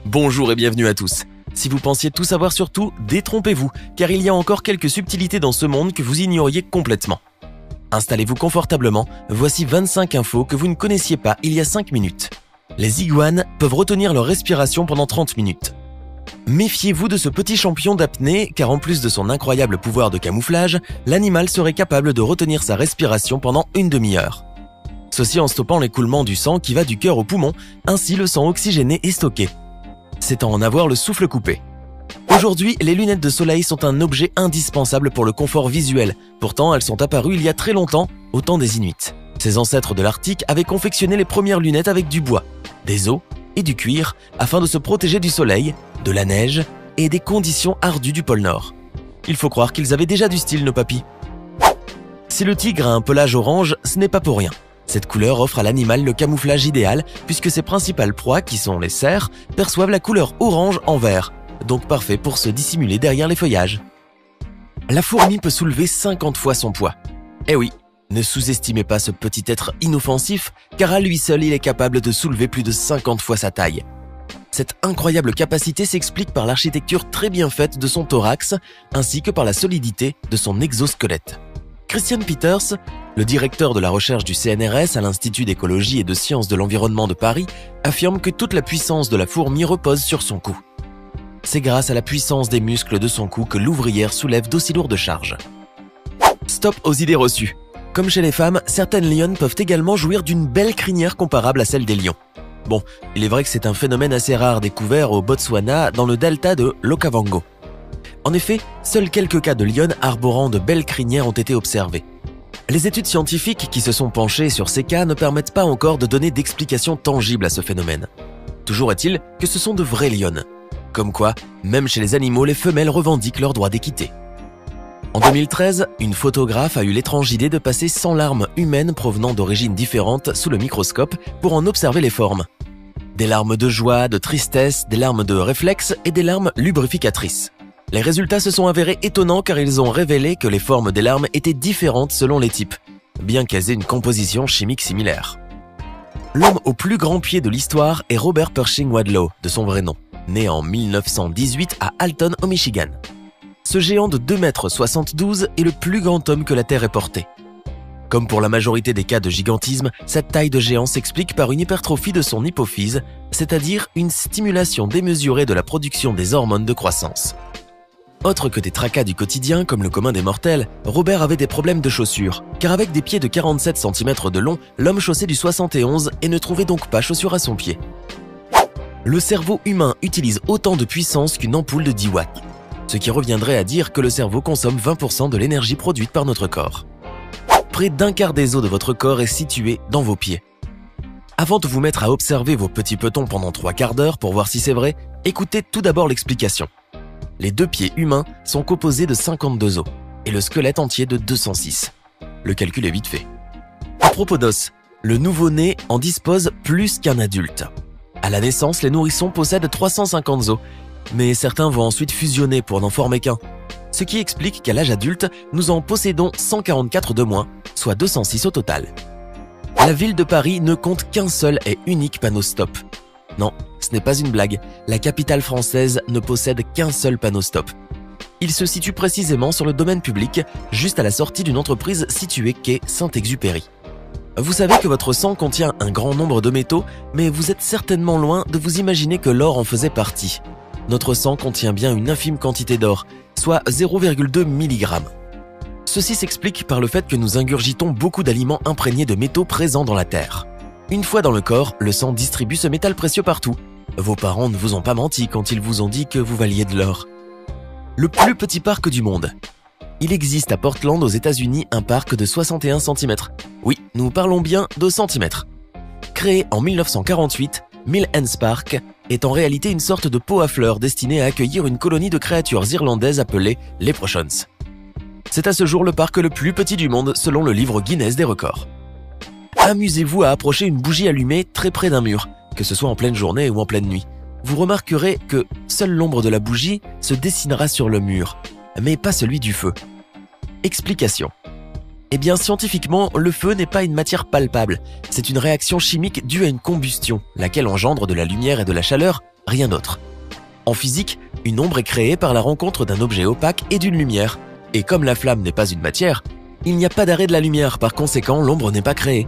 Bonjour et bienvenue à tous. Si vous pensiez tout savoir sur tout, détrompez-vous, car il y a encore quelques subtilités dans ce monde que vous ignoriez complètement. Installez-vous confortablement, voici 25 infos que vous ne connaissiez pas il y a 5 minutes. Les iguanes peuvent retenir leur respiration pendant 30 minutes. Méfiez-vous de ce petit champion d'apnée, car en plus de son incroyable pouvoir de camouflage, l'animal serait capable de retenir sa respiration pendant une demi-heure. Ceci en stoppant l'écoulement du sang qui va du cœur au poumon, ainsi le sang oxygéné est stocké. C'est à en avoir le souffle coupé. Aujourd'hui, les lunettes de soleil sont un objet indispensable pour le confort visuel. Pourtant, elles sont apparues il y a très longtemps, au temps des Inuits. Ces ancêtres de l'Arctique avaient confectionné les premières lunettes avec du bois, des os et du cuir afin de se protéger du soleil, de la neige et des conditions ardues du pôle Nord. Il faut croire qu'ils avaient déjà du style, nos papis. Si le tigre a un pelage orange, ce n'est pas pour rien. Cette couleur offre à l'animal le camouflage idéal puisque ses principales proies, qui sont les cerfs, perçoivent la couleur orange en vert, donc parfait pour se dissimuler derrière les feuillages. La fourmi peut soulever 50 fois son poids. Eh oui, ne sous-estimez pas ce petit être inoffensif, car à lui seul il est capable de soulever plus de 50 fois sa taille. Cette incroyable capacité s'explique par l'architecture très bien faite de son thorax, ainsi que par la solidité de son exosquelette. Christian Peters, le directeur de la recherche du CNRS à l'Institut d'écologie et de sciences de l'environnement de Paris, affirme que toute la puissance de la fourmi repose sur son cou. C'est grâce à la puissance des muscles de son cou que l'ouvrière soulève d'aussi lourdes charges. Stop aux idées reçues. Comme chez les femmes, certaines lionnes peuvent également jouir d'une belle crinière comparable à celle des lions. Bon, il est vrai que c'est un phénomène assez rare découvert au Botswana dans le delta de l'Okavango. En effet, seuls quelques cas de lionnes arborant de belles crinières ont été observés. Les études scientifiques qui se sont penchées sur ces cas ne permettent pas encore de donner d'explication tangible à ce phénomène. Toujours est-il que ce sont de vraies lionnes. Comme quoi, même chez les animaux, les femelles revendiquent leur droit d'équité. En 2013, une photographe a eu l'étrange idée de passer 100 larmes humaines provenant d'origines différentes sous le microscope pour en observer les formes. Des larmes de joie, de tristesse, des larmes de réflexe et des larmes lubrificatrices. Les résultats se sont avérés étonnants car ils ont révélé que les formes des larmes étaient différentes selon les types, bien qu'elles aient une composition chimique similaire. L'homme au plus grand pied de l'histoire est Robert Pershing Wadlow, de son vrai nom, né en 1918 à Alton, au Michigan. Ce géant de 2,72 m est le plus grand homme que la Terre ait porté. Comme pour la majorité des cas de gigantisme, cette taille de géant s'explique par une hypertrophie de son hypophyse, c'est-à-dire une stimulation démesurée de la production des hormones de croissance. Autre que des tracas du quotidien comme le commun des mortels, Robert avait des problèmes de chaussures, car avec des pieds de 47 cm de long, l'homme chaussait du 71 et ne trouvait donc pas chaussures à son pied. Le cerveau humain utilise autant de puissance qu'une ampoule de 10 watts, ce qui reviendrait à dire que le cerveau consomme 20% de l'énergie produite par notre corps. Près d'un quart des os de votre corps est situé dans vos pieds. Avant de vous mettre à observer vos petits petons pendant 3 quarts d'heure pour voir si c'est vrai, écoutez tout d'abord l'explication. Les 2 pieds humains sont composés de 52 os et le squelette entier de 206. Le calcul est vite fait. À propos d'os, le nouveau-né en dispose plus qu'un adulte. À la naissance, les nourrissons possèdent 350 os, mais certains vont ensuite fusionner pour n'en former qu'un. Ce qui explique qu'à l'âge adulte, nous en possédons 144 de moins, soit 206 au total. La ville de Paris ne compte qu'un seul et unique panneau stop. Non, ce n'est pas une blague, la capitale française ne possède qu'un seul panneau stop. Il se situe précisément sur le domaine public, juste à la sortie d'une entreprise située quai Saint-Exupéry. Vous savez que votre sang contient un grand nombre de métaux, mais vous êtes certainement loin de vous imaginer que l'or en faisait partie. Notre sang contient bien une infime quantité d'or, soit 0,2 mg. Ceci s'explique par le fait que nous ingurgitons beaucoup d'aliments imprégnés de métaux présents dans la terre. Une fois dans le corps, le sang distribue ce métal précieux partout. Vos parents ne vous ont pas menti quand ils vous ont dit que vous valiez de l'or. Le plus petit parc du monde. Il existe à Portland aux États-Unis un parc de 61 cm. Oui, nous parlons bien de centimètres. Créé en 1948, Mill Ends Park est en réalité une sorte de pot à fleurs destinée à accueillir une colonie de créatures irlandaises appelées Leprechauns. C'est à ce jour le parc le plus petit du monde selon le livre Guinness des records. Amusez-vous à approcher une bougie allumée très près d'un mur, que ce soit en pleine journée ou en pleine nuit. Vous remarquerez que seule l'ombre de la bougie se dessinera sur le mur, mais pas celui du feu. Explication. Eh bien, scientifiquement, le feu n'est pas une matière palpable. C'est une réaction chimique due à une combustion, laquelle engendre de la lumière et de la chaleur, rien d'autre. En physique, une ombre est créée par la rencontre d'un objet opaque et d'une lumière. Et comme la flamme n'est pas une matière, il n'y a pas d'arrêt de la lumière, par conséquent l'ombre n'est pas créée.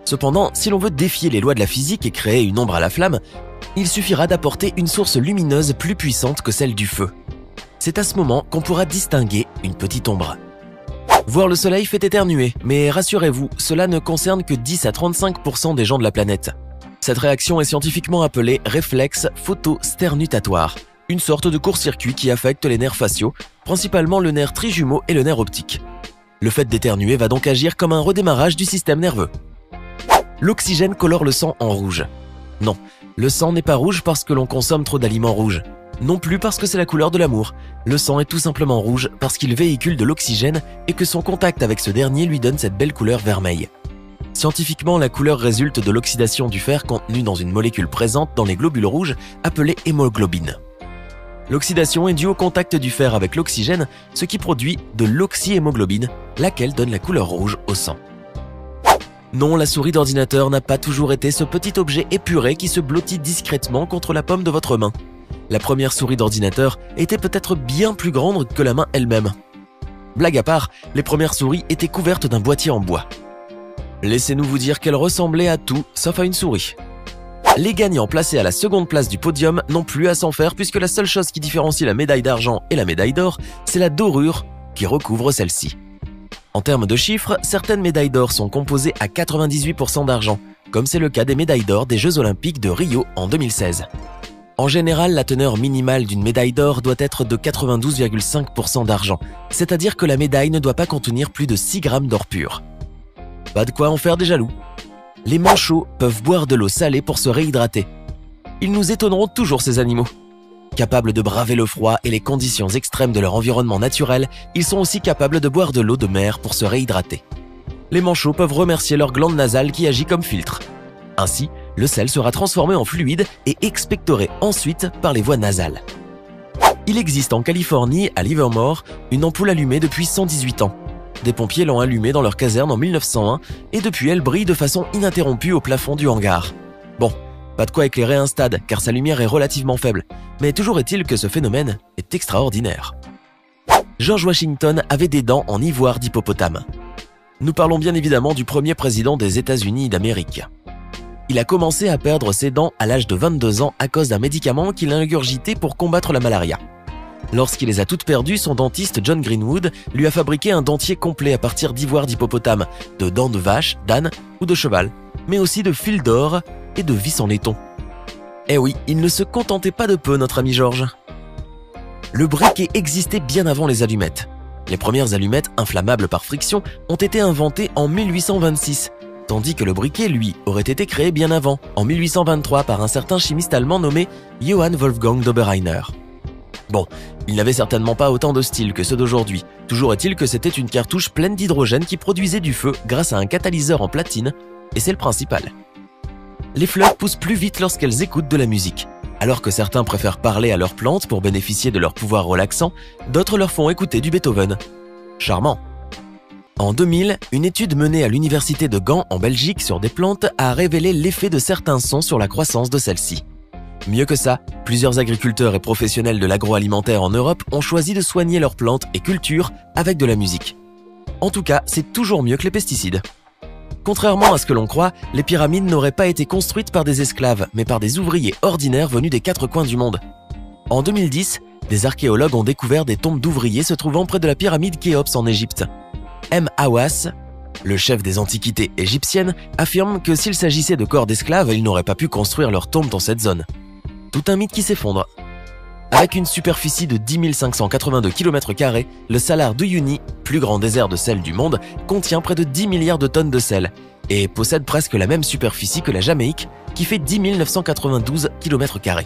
Cependant, si l'on veut défier les lois de la physique et créer une ombre à la flamme, il suffira d'apporter une source lumineuse plus puissante que celle du feu. C'est à ce moment qu'on pourra distinguer une petite ombre. Voir le soleil fait éternuer, mais rassurez-vous, cela ne concerne que 10 à 35% des gens de la planète. Cette réaction est scientifiquement appelée réflexe photosternutatoire, une sorte de court-circuit qui affecte les nerfs faciaux, principalement le nerf trijumeau et le nerf optique. Le fait d'éternuer va donc agir comme un redémarrage du système nerveux. L'oxygène colore le sang en rouge. Non, le sang n'est pas rouge parce que l'on consomme trop d'aliments rouges. Non plus parce que c'est la couleur de l'amour. Le sang est tout simplement rouge parce qu'il véhicule de l'oxygène et que son contact avec ce dernier lui donne cette belle couleur vermeille. Scientifiquement, la couleur résulte de l'oxydation du fer contenu dans une molécule présente dans les globules rouges appelée hémoglobine. L'oxydation est due au contact du fer avec l'oxygène, ce qui produit de l'oxyhémoglobine, laquelle donne la couleur rouge au sang. Non, la souris d'ordinateur n'a pas toujours été ce petit objet épuré qui se blottit discrètement contre la paume de votre main. La première souris d'ordinateur était peut-être bien plus grande que la main elle-même. Blague à part, les premières souris étaient couvertes d'un boîtier en bois. Laissez-nous vous dire qu'elles ressemblaient à tout, sauf à une souris. Les gagnants placés à la seconde place du podium n'ont plus à s'en faire puisque la seule chose qui différencie la médaille d'argent et la médaille d'or, c'est la dorure qui recouvre celle-ci. En termes de chiffres, certaines médailles d'or sont composées à 98% d'argent, comme c'est le cas des médailles d'or des Jeux Olympiques de Rio en 2016. En général, la teneur minimale d'une médaille d'or doit être de 92,5% d'argent, c'est-à-dire que la médaille ne doit pas contenir plus de 6 grammes d'or pur. Pas de quoi en faire des jaloux. Les manchots peuvent boire de l'eau salée pour se réhydrater. Ils nous étonneront toujours ces animaux. Capables de braver le froid et les conditions extrêmes de leur environnement naturel, ils sont aussi capables de boire de l'eau de mer pour se réhydrater. Les manchots peuvent remercier leur glande nasale qui agit comme filtre. Ainsi, le sel sera transformé en fluide et expectoré ensuite par les voies nasales. Il existe en Californie, à Livermore, une ampoule allumée depuis 118 ans. Des pompiers l'ont allumée dans leur caserne en 1901 et depuis elle brille de façon ininterrompue au plafond du hangar. Bon, pas de quoi éclairer un stade car sa lumière est relativement faible, mais toujours est-il que ce phénomène est extraordinaire. George Washington avait des dents en ivoire d'hippopotame. Nous parlons bien évidemment du premier président des États-Unis d'Amérique. Il a commencé à perdre ses dents à l'âge de 22 ans à cause d'un médicament qu'il a ingurgité pour combattre la malaria. Lorsqu'il les a toutes perdues, son dentiste John Greenwood lui a fabriqué un dentier complet à partir d'ivoire d'hippopotame, de dents de vache, d'âne ou de cheval, mais aussi de fils d'or et de vis en laiton. Eh oui, il ne se contentait pas de peu, notre ami George. Le briquet existait bien avant les allumettes. Les premières allumettes inflammables par friction ont été inventées en 1826, tandis que le briquet, lui, aurait été créé bien avant, en 1823 par un certain chimiste allemand nommé Johann Wolfgang d'Oberreiner. Bon, il n'avait certainement pas autant de style que ceux d'aujourd'hui, toujours est-il que c'était une cartouche pleine d'hydrogène qui produisait du feu grâce à un catalyseur en platine, et c'est le principal. Les fleurs poussent plus vite lorsqu'elles écoutent de la musique. Alors que certains préfèrent parler à leurs plantes pour bénéficier de leur pouvoir relaxant, d'autres leur font écouter du Beethoven. Charmant. En 2000, une étude menée à l'université de Gand en Belgique sur des plantes a révélé l'effet de certains sons sur la croissance de celles-ci. Mieux que ça, plusieurs agriculteurs et professionnels de l'agroalimentaire en Europe ont choisi de soigner leurs plantes et cultures avec de la musique. En tout cas, c'est toujours mieux que les pesticides. Contrairement à ce que l'on croit, les pyramides n'auraient pas été construites par des esclaves, mais par des ouvriers ordinaires venus des 4 coins du monde. En 2010, des archéologues ont découvert des tombes d'ouvriers se trouvant près de la pyramide Khéops en Égypte. M. Hawass, le chef des antiquités égyptiennes, affirme que s'il s'agissait de corps d'esclaves, ils n'auraient pas pu construire leur tombe dans cette zone. Tout un mythe qui s'effondre. Avec une superficie de 10 582 km², le Salar d'Uyuni, plus grand désert de sel du monde, contient près de 10 milliards de tonnes de sel et possède presque la même superficie que la Jamaïque, qui fait 10 992 km².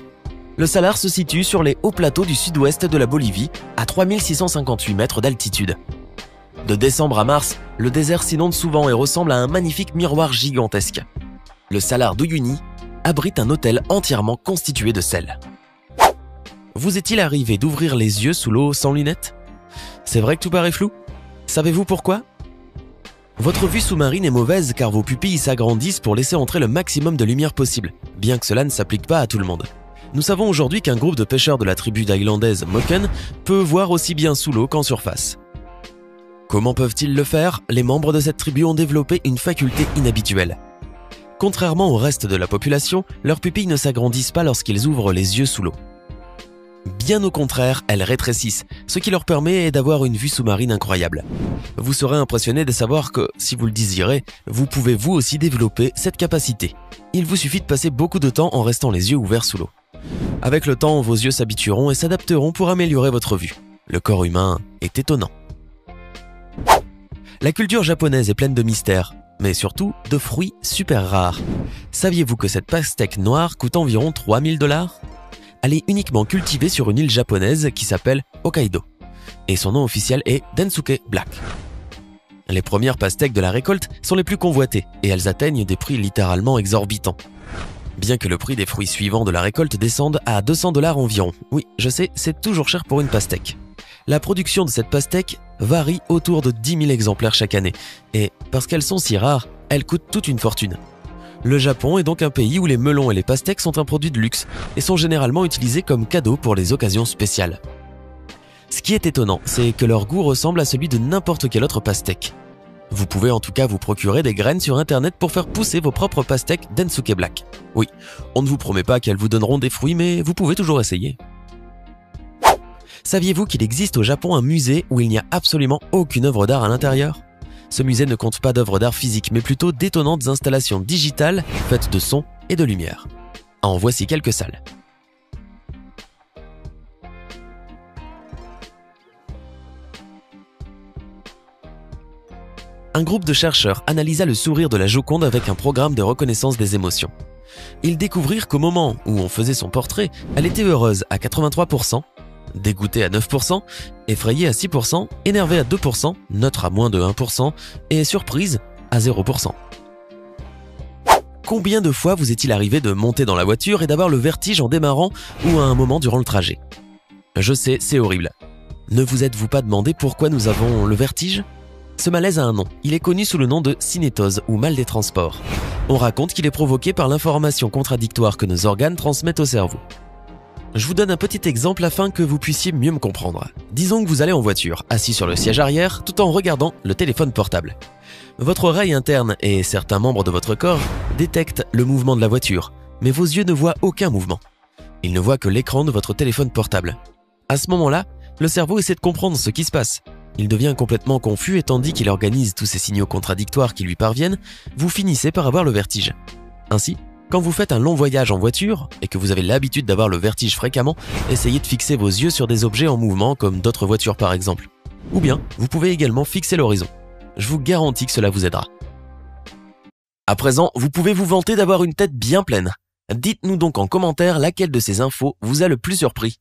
Le Salar se situe sur les hauts plateaux du sud-ouest de la Bolivie, à 3658 mètres d'altitude. De décembre à mars, le désert s'inonde souvent et ressemble à un magnifique miroir gigantesque. Le Salar d'Uyuni abrite un hôtel entièrement constitué de sel. Vous est-il arrivé d'ouvrir les yeux sous l'eau sans lunettes? C'est vrai que tout paraît flou? Savez-vous pourquoi? Votre vue sous-marine est mauvaise car vos pupilles s'agrandissent pour laisser entrer le maximum de lumière possible, bien que cela ne s'applique pas à tout le monde. Nous savons aujourd'hui qu'un groupe de pêcheurs de la tribu thaïlandaise Moken peut voir aussi bien sous l'eau qu'en surface. Comment peuvent-ils le faire? Les membres de cette tribu ont développé une faculté inhabituelle. Contrairement au reste de la population, leurs pupilles ne s'agrandissent pas lorsqu'ils ouvrent les yeux sous l'eau. Bien au contraire, elles rétrécissent, ce qui leur permet d'avoir une vue sous-marine incroyable. Vous serez impressionné de savoir que, si vous le désirez, vous pouvez vous aussi développer cette capacité. Il vous suffit de passer beaucoup de temps en restant les yeux ouverts sous l'eau. Avec le temps, vos yeux s'habitueront et s'adapteront pour améliorer votre vue. Le corps humain est étonnant. La culture japonaise est pleine de mystères, mais surtout de fruits super rares. Saviez-vous que cette pastèque noire coûte environ 3000 $? Elle est uniquement cultivée sur une île japonaise qui s'appelle Hokkaido, et son nom officiel est Densuke Black. Les premières pastèques de la récolte sont les plus convoitées, et elles atteignent des prix littéralement exorbitants. Bien que le prix des fruits suivants de la récolte descende à 200 $ environ. Oui, je sais, c'est toujours cher pour une pastèque. La production de cette pastèque varie autour de 10 000 exemplaires chaque année, et parce qu'elles sont si rares, elles coûtent toute une fortune. Le Japon est donc un pays où les melons et les pastèques sont un produit de luxe et sont généralement utilisés comme cadeaux pour les occasions spéciales. Ce qui est étonnant, c'est que leur goût ressemble à celui de n'importe quelle autre pastèque. Vous pouvez en tout cas vous procurer des graines sur internet pour faire pousser vos propres pastèques Densuke Black. Oui, on ne vous promet pas qu'elles vous donneront des fruits, mais vous pouvez toujours essayer. Saviez-vous qu'il existe au Japon un musée où il n'y a absolument aucune œuvre d'art à l'intérieur? Ce musée ne compte pas d'œuvres d'art physiques, mais plutôt d'étonnantes installations digitales faites de son et de lumière. En voici quelques salles. Un groupe de chercheurs analysa le sourire de la Joconde avec un programme de reconnaissance des émotions. Ils découvrirent qu'au moment où on faisait son portrait, elle était heureuse à 83%, dégoûtée à 9%, effrayée à 6%, énervée à 2%, neutre à moins de 1% et surprise à 0%. Combien de fois vous est-il arrivé de monter dans la voiture et d'avoir le vertige en démarrant ou à un moment durant le trajet? Je sais, c'est horrible. Ne vous êtes-vous pas demandé pourquoi nous avons le vertige? Ce malaise a un nom. Il est connu sous le nom de cinétose ou mal des transports. On raconte qu'il est provoqué par l'information contradictoire que nos organes transmettent au cerveau. Je vous donne un petit exemple afin que vous puissiez mieux me comprendre. Disons que vous allez en voiture, assis sur le siège arrière, tout en regardant le téléphone portable. Votre oreille interne et certains membres de votre corps détectent le mouvement de la voiture, mais vos yeux ne voient aucun mouvement. Ils ne voient que l'écran de votre téléphone portable. À ce moment-là, le cerveau essaie de comprendre ce qui se passe. Il devient complètement confus et tandis qu'il organise tous ces signaux contradictoires qui lui parviennent, vous finissez par avoir le vertige. Ainsi, quand vous faites un long voyage en voiture et que vous avez l'habitude d'avoir le vertige fréquemment, essayez de fixer vos yeux sur des objets en mouvement comme d'autres voitures par exemple. Ou bien, vous pouvez également fixer l'horizon. Je vous garantis que cela vous aidera. À présent, vous pouvez vous vanter d'avoir une tête bien pleine. Dites-nous donc en commentaire laquelle de ces infos vous a le plus surpris.